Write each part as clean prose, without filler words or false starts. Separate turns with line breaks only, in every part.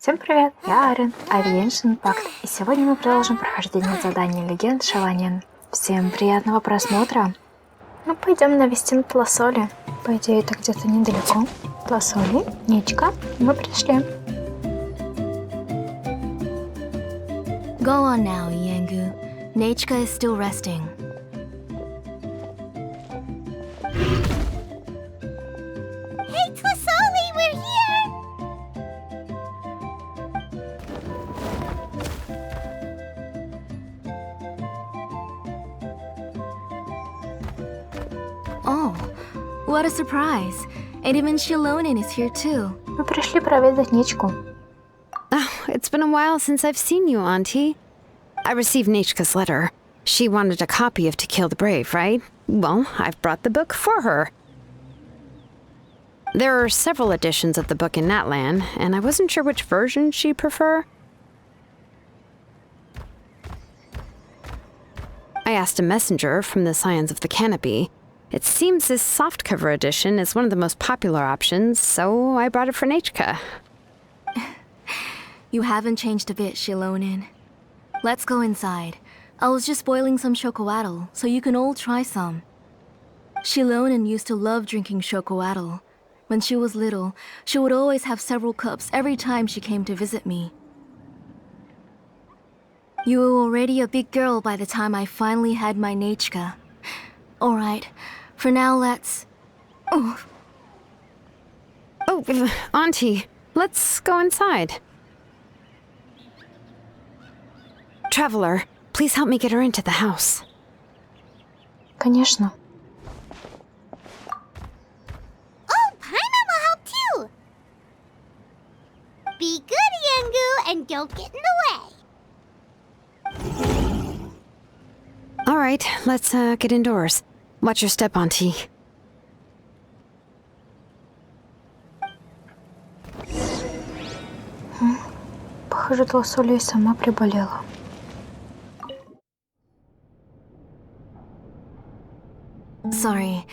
Всем привет, я Арен, Genshin Impact, и сегодня мы продолжим прохождение задания легенд Шилонен. Всем приятного просмотра! Ну, пойдем навестим Тласоли. По идее, это где-то недалеко. Тласоли, Нечке, мы пришли.
Go on now, Yengu. Nechka is still resting.
Hey, Tlasoli, we're here!
Oh, what a surprise. And even Shilonen is here too.
Мы пришли проведать Нечку.
Oh, it's been a while since I've seen you, Auntie. I received Nechke's letter. She wanted a copy of To Kill the Brave, right? Well, I've brought the book for her. There are several editions of the book in Natlan, and I wasn't sure which version she'd prefer. I asked a messenger from the Scions of the Canopy. It seems this softcover edition is one of the most popular options, so I brought it for Nechke.
You haven't changed a bit, Shilonen. Let's go inside. I was just boiling some chocoatl, so you can all try some. Shilonen used to love drinking chocoatl. When she was little, she would always have several cups every time she came to visit me. You were already a big girl by the time I finally had my Nechke. Alright, for now let's...
Oh, Auntie, let's go inside. Traveler, please help me get her into the house.
Конечно.
Oh, Paimon will help too! Be good, Yengu, and don't get in the way.
All right, let's get indoors. Watch your step, Auntie.
Похоже, Тласоли и сама приболела.
Sorry,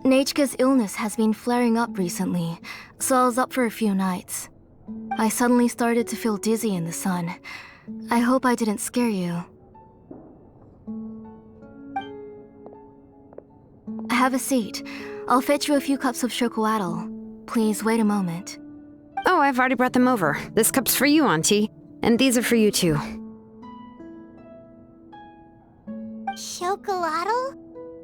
Nechke's illness has been flaring up recently, so I was up for a few nights. I suddenly started to feel dizzy in the sun. I hope I didn't scare you. Have a seat. I'll fetch you a few cups of chocoatl. Please wait a moment.
Oh, I've already brought them over. This cup's for you, Auntie. And these are for you, too.
Chocolatl?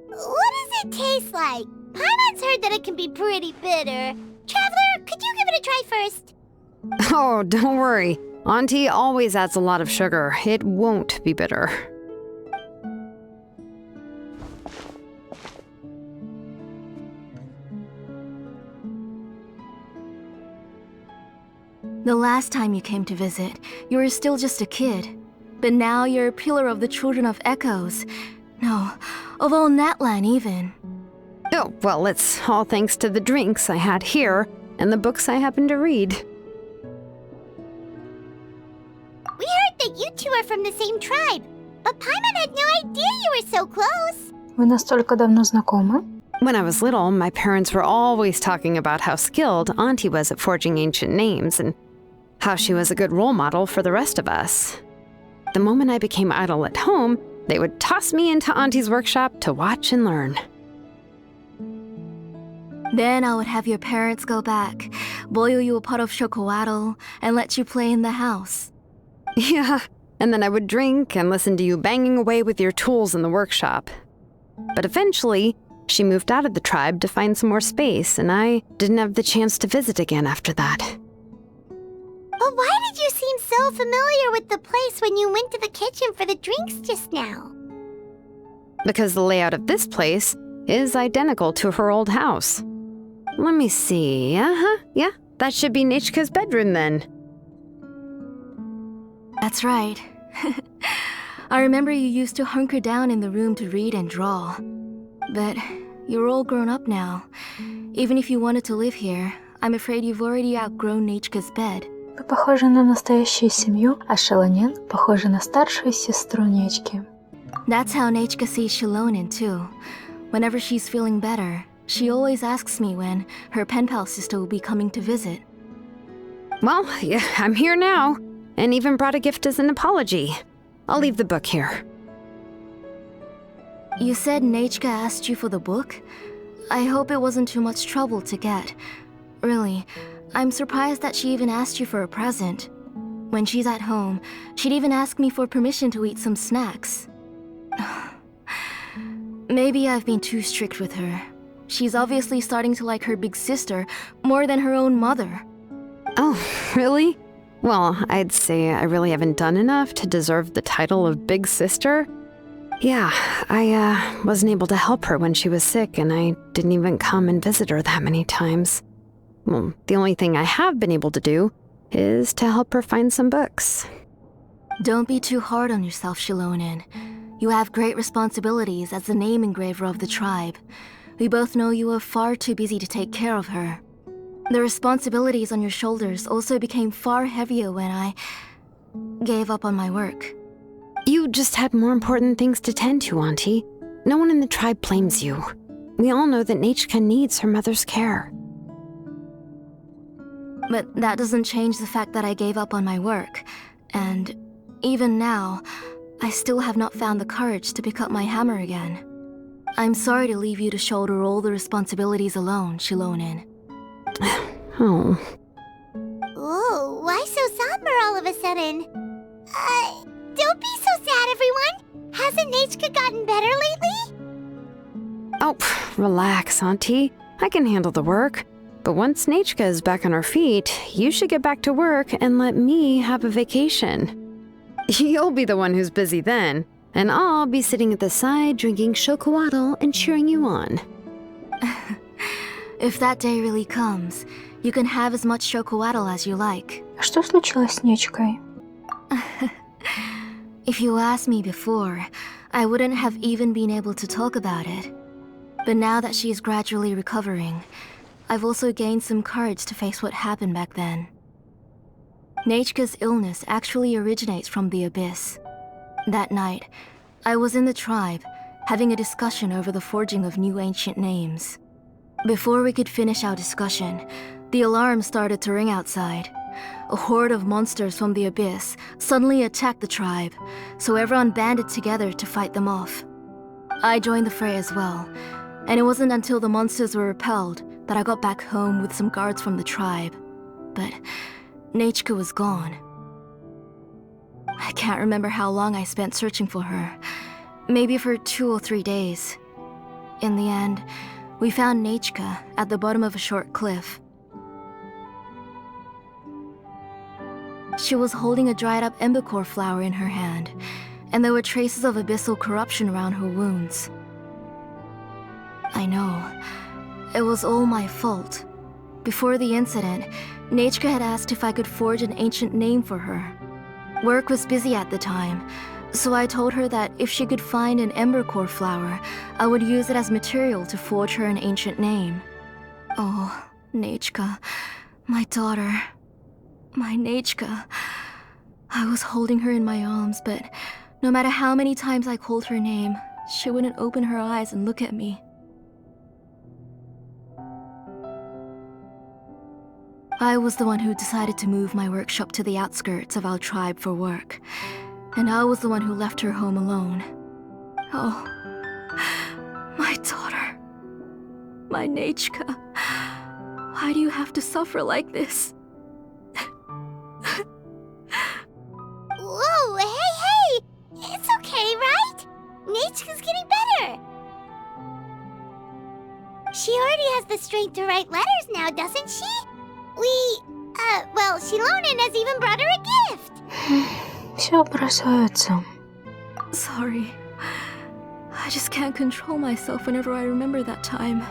What does it taste like? Paimon's heard that it can be pretty bitter. Traveler, could you give it a try first?
Oh, don't worry. Auntie always adds a lot of sugar. It won't be bitter.
The last time you came to visit, you were still just a kid. But now you're a pillar of the children of Echoes. No, of all Natlan even.
Oh, well, it's all thanks to the drinks I had here and the books I happened to read.
We heard that you two are from the same tribe, but Paimon had no idea you were so close.
Вы настолько давно знакомы?
When I was little, my parents were always talking about how skilled Auntie was at forging ancient names and how she was a good role model for the rest of us. The moment I became idle at home, they would toss me into Auntie's workshop to watch and learn.
Then I would have your parents go back, boil you a pot of chocoatl, and let you play in the house.
Yeah, and then I would drink and listen to you banging away with your tools in the workshop. But eventually, she moved out of the tribe to find some more space, and I didn't have the chance to visit again after that.
But why did you seem so familiar with the place when you went to the kitchen for the drinks just now?
Because the layout of this place is identical to her old house. Let me see. Yeah, that should be Nechke's bedroom then.
That's right. I remember you used to hunker down in the room to read and draw. But you're all grown up now. Even if you wanted to live here, I'm afraid you've already outgrown Nechke's bed.
Вы похожи на настоящую семью, а Шилонен похожа на старшую сестру Нечки.
That's how Nechke sees Shilonen too. Whenever she's feeling better, she always asks me when her pen pal sister will be coming to visit.
Well, yeah, I'm here now, and even brought a gift as an apology. I'll leave the book here.
You said Nechke asked you for the book? I hope it wasn't too much trouble to get. Really, I'm surprised that she even asked you for a present. When she's at home, she'd even ask me for permission to eat some snacks. Maybe I've been too strict with her. She's obviously starting to like her big sister more than her own mother.
Oh, really? Well, I'd say I really haven't done enough to deserve the title of big sister. Yeah, I wasn't able to help her when she was sick, and I didn't even come and visit her that many times. Well, the only thing I have been able to do is to help her find some books.
Don't be too hard on yourself, Shilonen. You have great responsibilities as the name engraver of the tribe. We both know you are far too busy to take care of her. The responsibilities on your shoulders also became far heavier when I gave up on my work.
You just had more important things to tend to, Auntie. No one in the tribe blames you. We all know that Nechke needs her mother's care.
But that doesn't change the fact that I gave up on my work. And even now, I still have not found the courage to pick up my hammer again. I'm sorry to leave you to shoulder all the responsibilities alone, Shilonen.
Oh.
Ooh, why so somber all of a sudden? Don't be so sad, everyone. Hasn't Nechke gotten better lately?
Oh, relax, Auntie. I can handle the work. But once Nechke is back on her feet, you should get back to work and let me have a vacation. You'll be the one who's busy then, and I'll be sitting at the side drinking chocolate and cheering you on.
If that day really comes, you can have as much chocolate as you like.
Что случилось с Нечкой?
If you asked me before, I wouldn't have even been able to talk about it. But now that she is gradually recovering, I've also gained some courage to face what happened back then. Nechke's illness actually originates from the abyss. That night, I was in the tribe, having a discussion over the forging of new ancient names. Before we could finish our discussion, the alarm started to ring outside. A horde of monsters from the abyss suddenly attacked the tribe, so everyone banded together to fight them off. I joined the fray as well, and it wasn't until the monsters were repelled that I got back home with some guards from the tribe. But Nechke was gone. I can't remember how long I spent searching for her. Maybe for 2 or 3 days. In the end, we found Nechke at the bottom of a short cliff. She was holding a dried-up embercore flower in her hand, and there were traces of abyssal corruption around her wounds. I know. It was all my fault. Before the incident, Nechke had asked if I could forge an ancient name for her. Work was busy at the time, so I told her that if she could find an embercore flower, I would use it as material to forge her an ancient name. Oh, Nechke, my daughter. My Nechke. I was holding her in my arms, but no matter how many times I called her name, she wouldn't open her eyes and look at me. I was the one who decided to move my workshop to the outskirts of our tribe for work, and I was the one who left her home alone. Oh, my daughter. My Nechke. Why do you have to suffer like this?
Whoa, hey! It's okay, right? Nechke's getting better. She already has the strength to write letters now, doesn't she? Шилонен has even brought her a gift.
Все бросаются.
Sorry. I just can't control myself whenever I remember that time.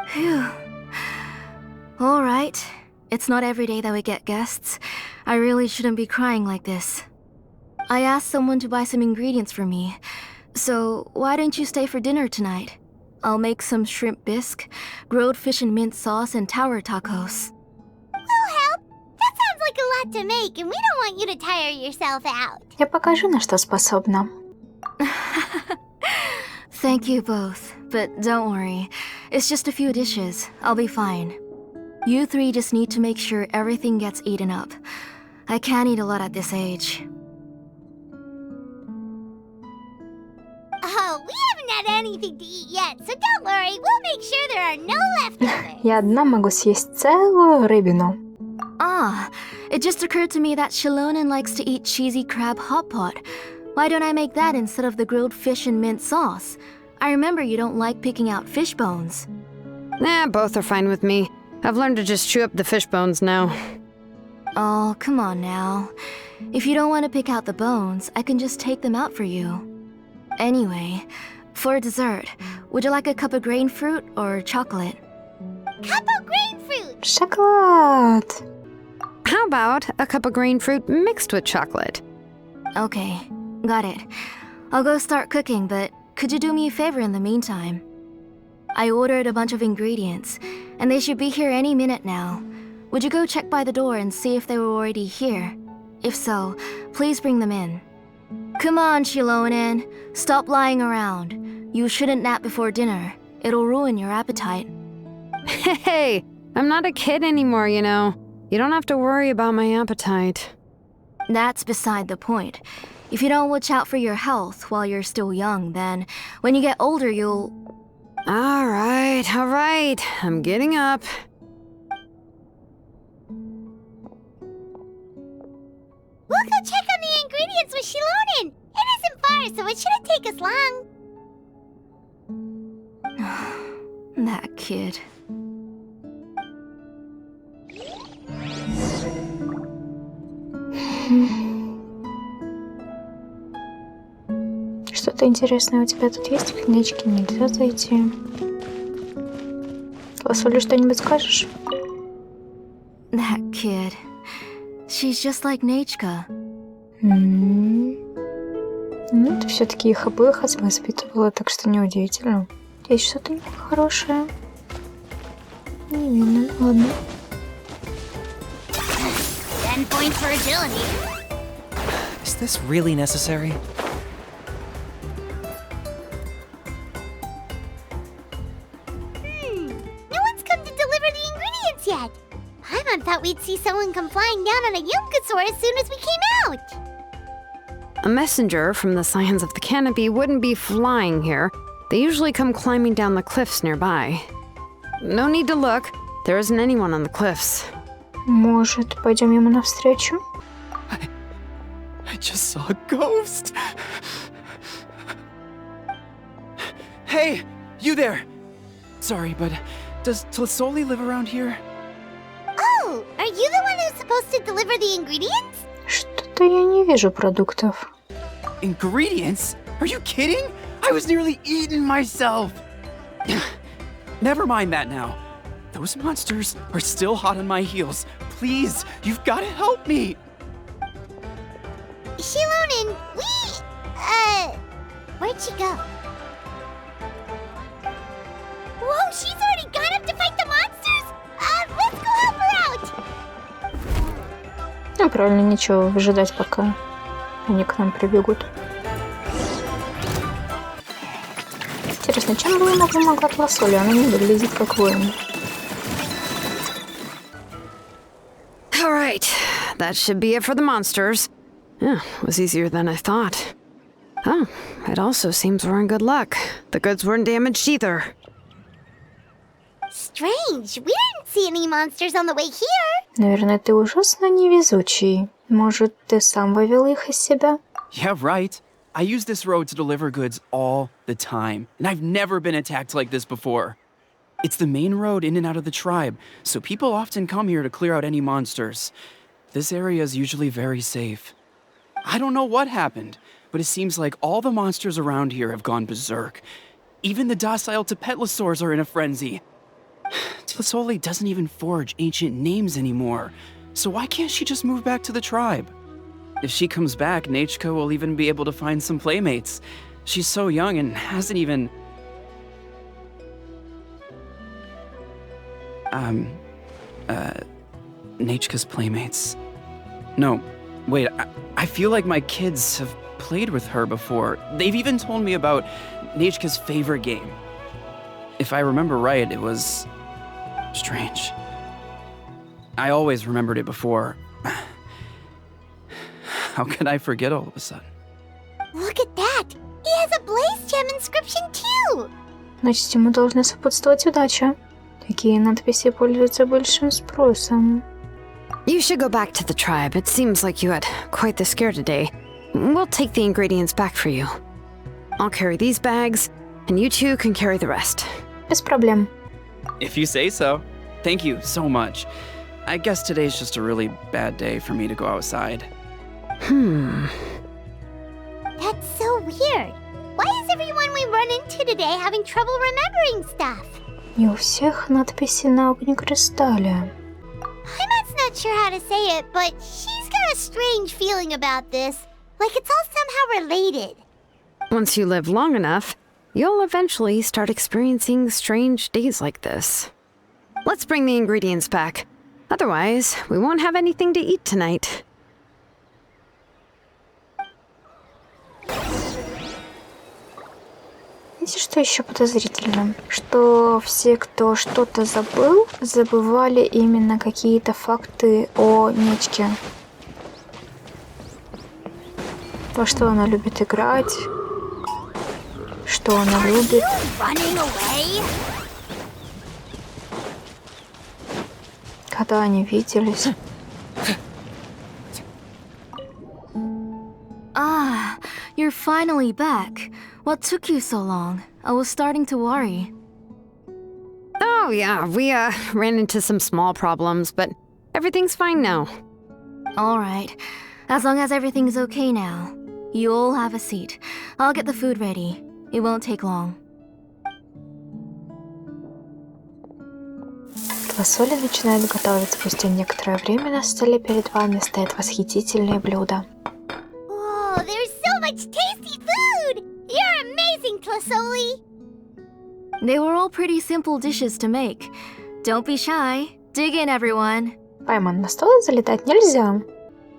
Phew. Alright. It's not every day that we get guests. I really shouldn't be crying like this. I asked someone to buy some ingredients for me. So why don't you stay for dinner tonight? I'll make some shrimp bisque, grilled fish and mint sauce, and tower tacos.
We'll help. That sounds like a lot to make, and we don't want you to tire yourself out.
Я покажу, на что способна.
Thank you both, but don't worry. It's just a few dishes. I'll be fine. You three just need to make sure everything gets eaten up. I can't eat a lot at this age.
Oh, we haven't had anything to eat yet, so don't worry, we'll make sure there are no leftovers.
Я одна могу съесть целую рыбину.
Ah, it just occurred to me that Шилонен likes to eat cheesy crab hot pot. Why don't I make that instead of the grilled fish and mint sauce? I remember you don't like picking out fish bones.
Nah, both are fine with me. I've learned to just chew up the fish bones now.
Oh, come on now. If you don't want to pick out the bones, I can just take them out for you. Anyway, for dessert, would you like a cup of grain fruit or chocolate?
Cup of grain fruit!
Шоколад!
How about a cup of green fruit mixed with chocolate?
Okay, got it. I'll go start cooking, but could you do me a favor in the meantime? I ordered a bunch of ingredients, and they should be here any minute now. Would you go check by the door and see if they were already here? If so, please bring them in. Come on, Shilonen. Stop lying around. You shouldn't nap before dinner. It'll ruin your appetite.
Hey, I'm not a kid anymore, you know. You don't have to worry about my appetite.
That's beside the point. If you don't watch out for your health while you're still young, then when you get older, you'll...
All right. I'm getting up.
We'll go check on the ingredients with Shilonen. It isn't far, so it shouldn't take us long.
That kid.
Что-то интересное у тебя тут есть? К Нечке нельзя зайти. Тласоли, что-нибудь скажешь?
That kid. She's just like Nechke.
Ну, ты все-таки их обоих воспитывала, так что неудивительно. Есть что-то хорошее. Не видно, ладно.
10 points for agility.
Is this really necessary?
No one's come to deliver the ingredients yet. Paimon thought we'd see someone come flying down on a Yunkasaur as soon as we came out.
A messenger from the Scions of the Canopy wouldn't be flying here. They usually come climbing down the cliffs nearby. No need to look. There isn't anyone on the cliffs.
Может, пойдем ему навстречу?
I just saw a ghost. Hey, you there. Sorry, but does Tlasoli live around here?
Oh, are you the one who's supposed to deliver the ingredients?
Что-то я не вижу продуктов.
Ingredients? Are you kidding? I was nearly eating myself. Never mind that now. Those monsters are still hot on my heels. Please, you've got to help me.
Shilonen, where'd she go? Whoa, she's already gone up to fight the monsters? Let's go help her out!
Ну, правильно, ничего, выжидать, пока они к нам прибегут. Интересно, чем бы ему помогла Тласоли? Она не выглядит как воин.
All right, that should be it for the monsters. Yeah, was easier than I thought. Oh, it also seems we're in good luck. The goods weren't damaged either.
Strange, we didn't see any monsters on the way here.
Наверное, ты ужасно невезучий. Может, ты сам вывел их из себя?
Yeah, right. I use this road to deliver goods all the time, and I've never been attacked like this before. It's the main road in and out of the tribe, so people often come here to clear out any monsters. This area is usually very safe. I don't know what happened, but it seems like all the monsters around here have gone berserk. Even the docile Tepetlosaurs are in a frenzy. Tlasoli doesn't even forge ancient names anymore, so why can't she just move back to the tribe? If she comes back, Nechke will even be able to find some playmates. She's so young and hasn't even... Nechke's playmates. No, wait, I feel like my kids have played with her before. They've even told me about Nechke's favorite game. If I remember right, it was... strange. I always remembered it before. How could I forget all of a sudden?
Look at that! He has a blaze gem inscription too!
Значит, ему должна сопутствовать удача. Такие надписи пользуются большим спросом.
You should go back to the tribe. It seems like you had quite the scare today. We'll take the ingredients back for you. I'll carry these bags, and you two can carry the rest.
Без проблем.
If you say so. Thank you so much. I guess today's just a really bad day for me to go outside.
That's so weird. Why is everyone we run into today having trouble remembering stuff?
Не у всех надписи на огнекристалле.
Paimon's not sure how to say it, but she's got a strange feeling about this. Like it's all somehow related.
Once you live long enough, you'll eventually start experiencing strange days like this. Let's bring the ingredients back. Otherwise, we won't have anything to eat tonight.
Знаете, что еще подозрительно? Что все, кто что-то забыл, забывали именно какие-то факты о Нечке. Во что она любит играть, что она любит.
Running away?
Когда они виделись.
Ah, you're finally back. What took you so long? I was starting to worry.
Oh, yeah, we ran into some small problems, but everything's fine now.
All right. As long as everything's okay now. You all have a seat. I'll get the food ready. It won't take long.
Тласоли начинает готовить. Спустя некоторое время на столе перед вами стоит восхитительное блюдо.
Whoa, there's so much tasty food! You're amazing, Tlасоли!
They were all pretty simple dishes to make. Don't be shy. Dig in, everyone.
Паймон, на стол залетать нельзя.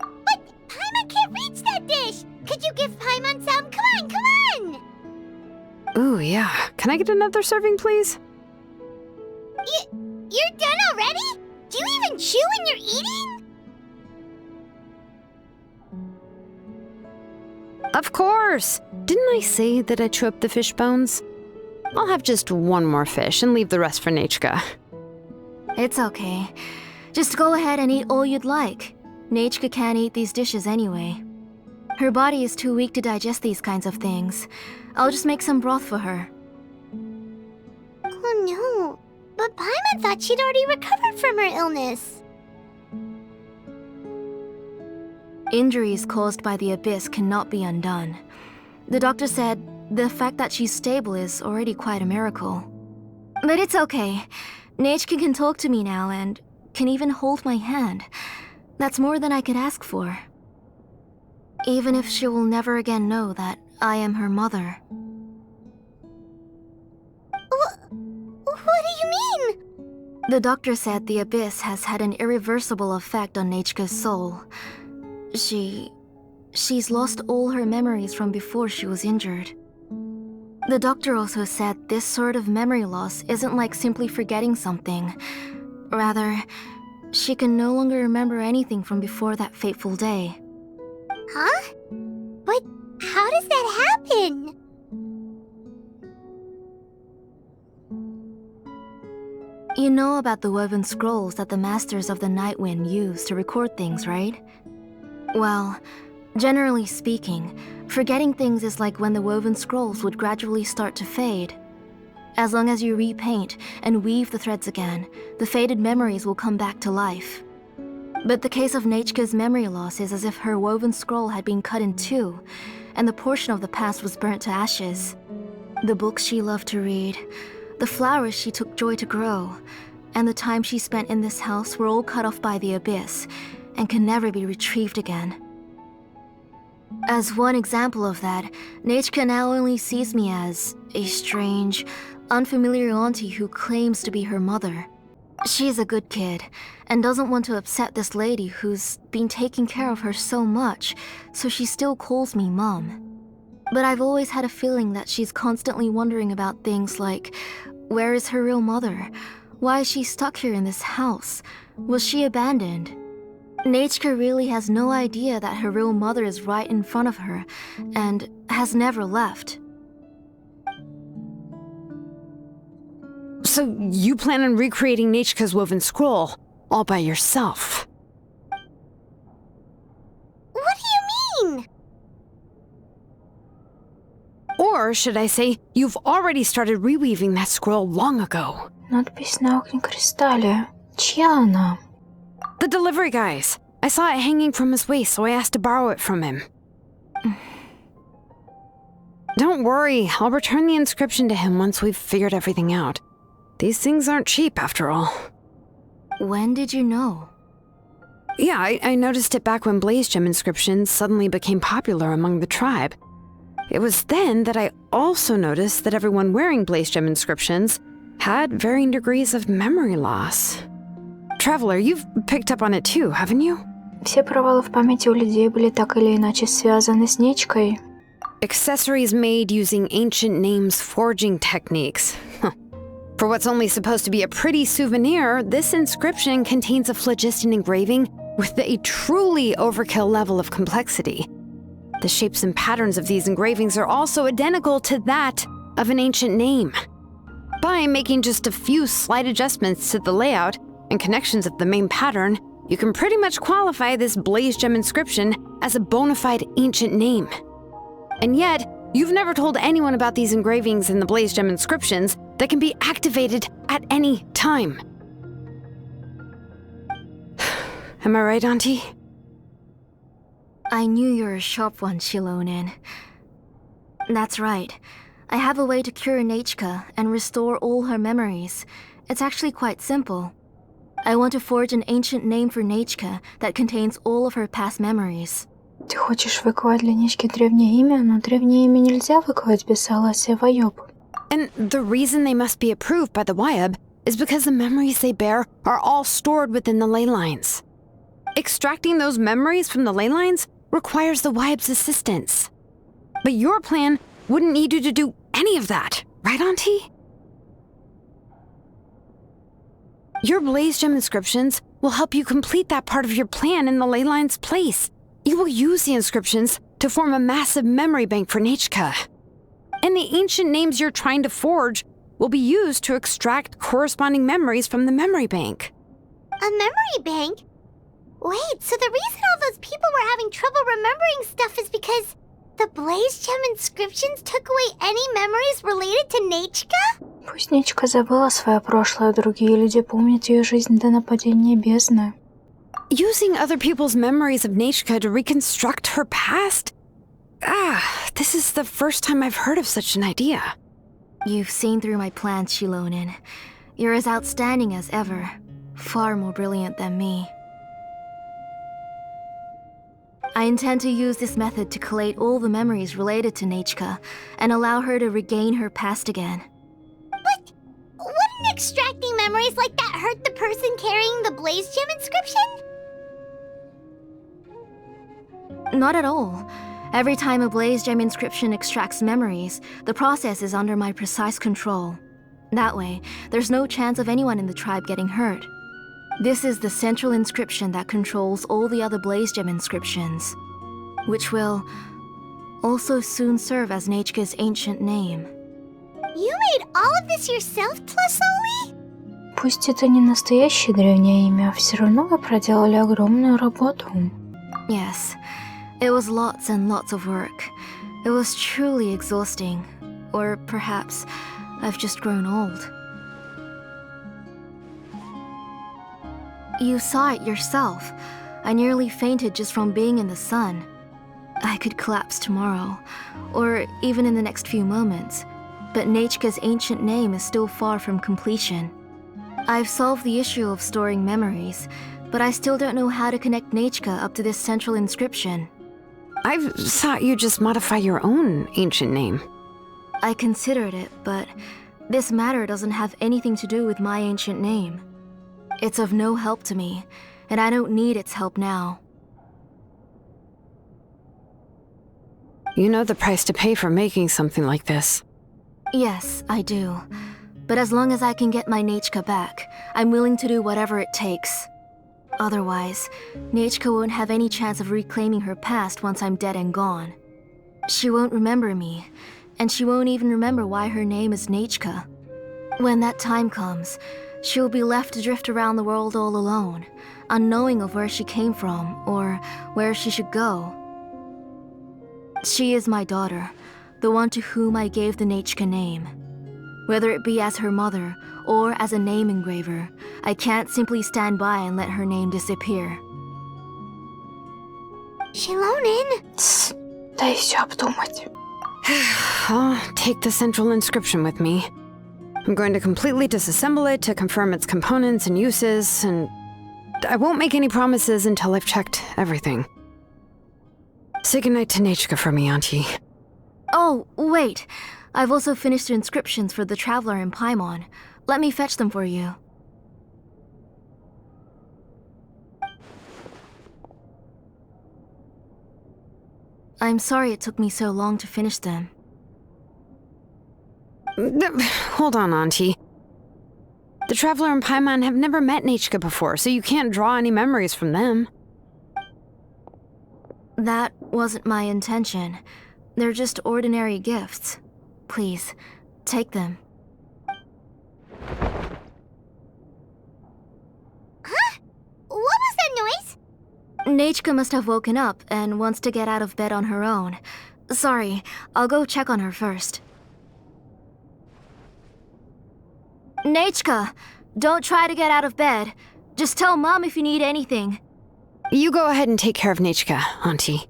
But Paimon can't reach that dish! Could you give Paimon some? Come on, come on!
Ooh, yeah. Can I get another serving, please?
You're done already? Do you even chew when you're eating?
Of course! Didn't I say that I chew up the fish bones? I'll have just one more fish and leave the rest for Nechka.
It's okay. Just go ahead and eat all you'd like. Nechke can't eat these dishes anyway. Her body is too weak to digest these kinds of things. I'll just make some broth for her.
Oh no, but Paimon thought she'd already recovered from her illness.
Injuries caused by the abyss cannot be undone. The doctor said the fact that she's stable is already quite a miracle. But it's okay. Nechke can talk to me now and can even hold my hand. That's more than I could ask for. Even if she will never again know that I am her mother.
What do you mean?
The doctor said the abyss has had an irreversible effect on Nechke's soul. She's lost all her memories from before she was injured. The doctor also said this sort of memory loss isn't like simply forgetting something. Rather, she can no longer remember anything from before that fateful day.
Huh? But how does that happen?
You know about the woven scrolls that the Masters of the Night Wind use to record things, right? Well, generally speaking, forgetting things is like when the woven scrolls would gradually start to fade. As long as you repaint and weave the threads again, the faded memories will come back to life. But the case of Nechke's memory loss is as if her woven scroll had been cut in two, and the portion of the past was burnt to ashes. The books she loved to read, the flowers she took joy to grow, and the time she spent in this house were all cut off by the abyss, and can never be retrieved again. As one example of that, Nechke now only sees me as a strange, unfamiliar auntie who claims to be her mother. She's a good kid, and doesn't want to upset this lady who's been taking care of her so much, so she still calls me Mom. But I've always had a feeling that she's constantly wondering about things like, where is her real mother? Why is she stuck here in this house? Was she abandoned? Nečke really has no idea that her real mother is right in front of her and has never left.
So you plan on recreating Nečke's woven scroll all by yourself?
What do you mean?
Or should I say, you've already started reweaving that scroll long ago?
Надпись на окне кристалле. Чья она?
The delivery guy's. I saw it hanging from his waist, so I asked to borrow it from him. Don't worry, I'll return the inscription to him once we've figured everything out. These things aren't cheap, after all.
When did you know?
Yeah, I noticed it back when blaze gem inscriptions suddenly became popular among the tribe. It was then that I also noticed that everyone wearing blaze gem inscriptions had varying degrees of memory loss. Traveler, you've picked up on it too, haven't you?
Все провалы в памяти у людей были так или иначе связаны с Нечкой.
Accessories made using ancient names forging techniques. For what's only supposed to be a pretty souvenir, this inscription contains a phlogiston engraving with a truly overkill level of complexity. The shapes and patterns of these engravings are also identical to that of an ancient name. By making just a few slight adjustments to the layout and connections of the main pattern, you can pretty much qualify this blaze gem inscription as a bona fide ancient name. And yet, you've never told anyone about these engravings in the blaze gem inscriptions that can be activated at any time. Am I right, Auntie?
I knew you were a sharp one, Shilonен. That's right. I have a way to cure Nečke and restore all her memories. It's actually quite simple. I want to forge an ancient name for Nečke that contains all of her past memories.
Ты хочешь выковать для Нечки древнее имя, но древнее имя нельзя выковать без согласия Вайоб.
And the reason they must be approved by the Wayab is because the memories they bear are all stored within the ley lines. Extracting those memories from the ley lines requires the Wayab's assistance. But your plan wouldn't need you to do any of that, right, Auntie? Your blaze gem inscriptions will help you complete that part of your plan in the ley line's place. You will use the inscriptions to form a massive memory bank for Nečke. And the ancient names you're trying to forge will be used to extract corresponding memories from the memory bank.
A memory bank? Wait, so the reason all those people were having trouble remembering stuff is because the blaze gem inscriptions took away any memories related to Nečke?
Пусть Нечка забыла свое прошлое, другие люди помнят ее жизнь до нападения бездны.
Using other people's memories of Nečke to reconstruct her past? This is the first time I've heard of such an idea.
You've seen through my plans, Shilonен. You're as outstanding as ever. Far more brilliant than me. I intend to use this method to collate all the memories related to Nečke and allow her to regain her past again.
But wouldn't extracting memories like that hurt the person carrying the blaze gem inscription?
Not at all. Every time a blaze gem inscription extracts memories, the process is under my precise control. That way, there's no chance of anyone in the tribe getting hurt. This is the central inscription that controls all the other blaze gem inscriptions, which will also soon serve as Nečke's ancient name.
You made all of this yourself, Tlасоли?
Пусть это не настоящее древнее имя, все равно вы проделали огромную работу.
Yes, it was lots and lots of work. It was truly exhausting. Or perhaps I've just grown old. You saw it yourself. I nearly fainted just from being in the sun. I could collapse tomorrow, or even in the next few moments. But Nečke's ancient name is still far from completion. I've solved the issue of storing memories, but I still don't know how to connect Nečke up to this central inscription.
I thought you'd just modify your own ancient name.
I considered it, but this matter doesn't have anything to do with my ancient name. It's of no help to me, and I don't need its help now.
You know the price to pay for making something like this.
Yes, I do. But as long as I can get my Nechke back, I'm willing to do whatever it takes. Otherwise, Nechke won't have any chance of reclaiming her past once I'm dead and gone. She won't remember me, and she won't even remember why her name is Nechke. When that time comes, she'll be left to drift around the world all alone, unknowing of where she came from or where she should go. She is my daughter, the one to whom I gave the Nechke name. Whether it be as her mother or as a name engraver, I can't simply stand by and let her name disappear.
Шилонен?
Дай все обдумать.
I'll take the central inscription with me. I'm going to completely disassemble it to confirm its components and uses, and I won't make any promises until I've checked everything. Say goodnight to Nechke for me, Auntie.
Oh, wait. I've also finished the inscriptions for the Traveler in Paimon. Let me fetch them for you. I'm sorry it took me so long to finish them.
Hold on, Auntie. The Traveler and Paimon have never met Nechke before, so you can't draw any memories from them.
That wasn't my intention. They're just ordinary gifts. Please, take them.
Huh? What was that noise?
Nechke must have woken up and wants to get out of bed on her own. Sorry, I'll go check on her first. Nechke, don't try to get out of bed. Just tell Mom if you need anything.
You go ahead and take care of Nechke, Auntie.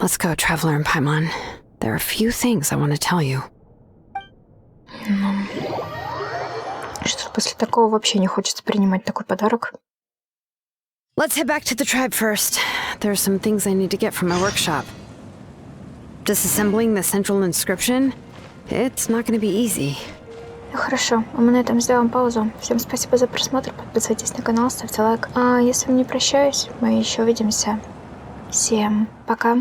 Let's go, Traveler and Paimon. There are a few things I want to tell you.
Что после такого вообще не хочется принимать такой подарок.
Let's head back to the tribe first. There are some things I need to get from my workshop. Disassembling the central inscription? It's not going to be easy.
Хорошо, а мы на этом сделаем паузу. Всем спасибо за просмотр, подписывайтесь на канал, ставьте лайк. А если не прощаюсь, мы еще увидимся. Всем пока.